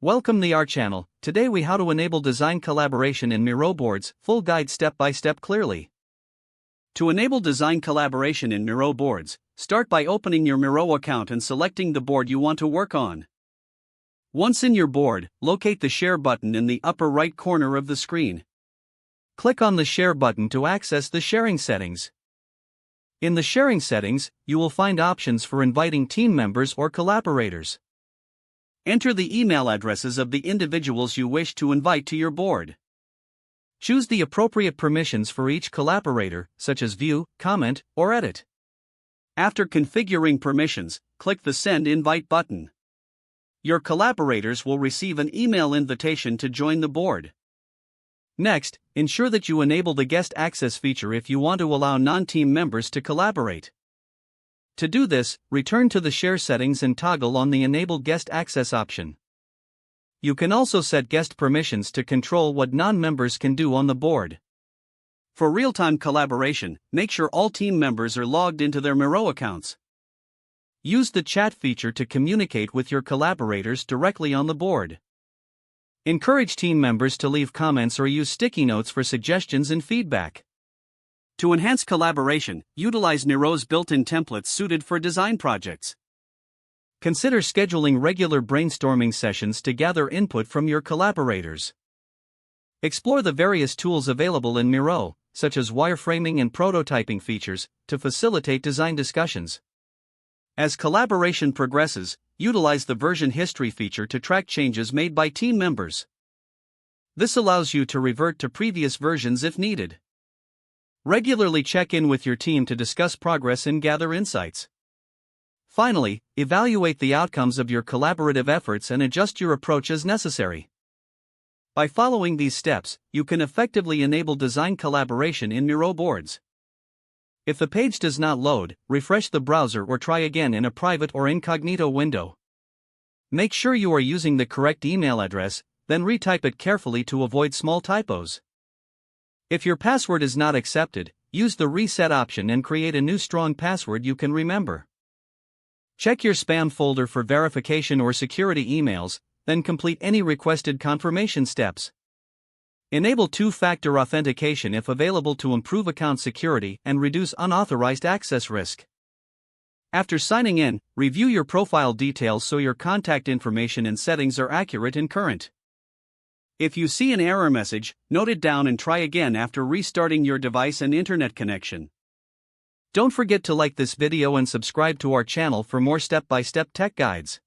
Welcome to our channel. Today we how to enable design collaboration in Miro boards, full guide step by step clearly. To enable design collaboration in Miro boards, start by opening your Miro account and selecting the board you want to work on. Once in your board, locate the Share button in the upper right corner of the screen. Click on the Share button to access the sharing settings. In the sharing settings, you will find options for inviting team members or collaborators. Enter the email addresses of the individuals you wish to invite to your board. Choose the appropriate permissions for each collaborator, such as view, comment, or edit. After configuring permissions, click the Send Invite button. Your collaborators will receive an email invitation to join the board. Next, ensure that you enable the guest access feature if you want to allow non-team members to collaborate. To do this, return to the Share settings and toggle on the Enable Guest Access option. You can also set guest permissions to control what non-members can do on the board. For real-time collaboration, make sure all team members are logged into their Miro accounts. Use the chat feature to communicate with your collaborators directly on the board. Encourage team members to leave comments or use sticky notes for suggestions and feedback. To enhance collaboration, utilize Miro's built-in templates suited for design projects. Consider scheduling regular brainstorming sessions to gather input from your collaborators. Explore the various tools available in Miro, such as wireframing and prototyping features, to facilitate design discussions. As collaboration progresses, utilize the version history feature to track changes made by team members. This allows you to revert to previous versions if needed. Regularly check in with your team to discuss progress and gather insights. Finally, evaluate the outcomes of your collaborative efforts and adjust your approach as necessary. By following these steps, you can effectively enable design collaboration in Miro boards. If the page does not load, refresh the browser or try again in a private or incognito window. Make sure you are using the correct email address, then retype it carefully to avoid small typos. If your password is not accepted, use the reset option and create a new strong password you can remember. Check your spam folder for verification or security emails, then complete any requested confirmation steps. Enable two-factor authentication if available to improve account security and reduce unauthorized access risk. After signing in, review your profile details so your contact information and settings are accurate and current. If you see an error message, note it down and try again after restarting your device and internet connection. Don't forget to like this video and subscribe to our channel for more step-by-step tech guides.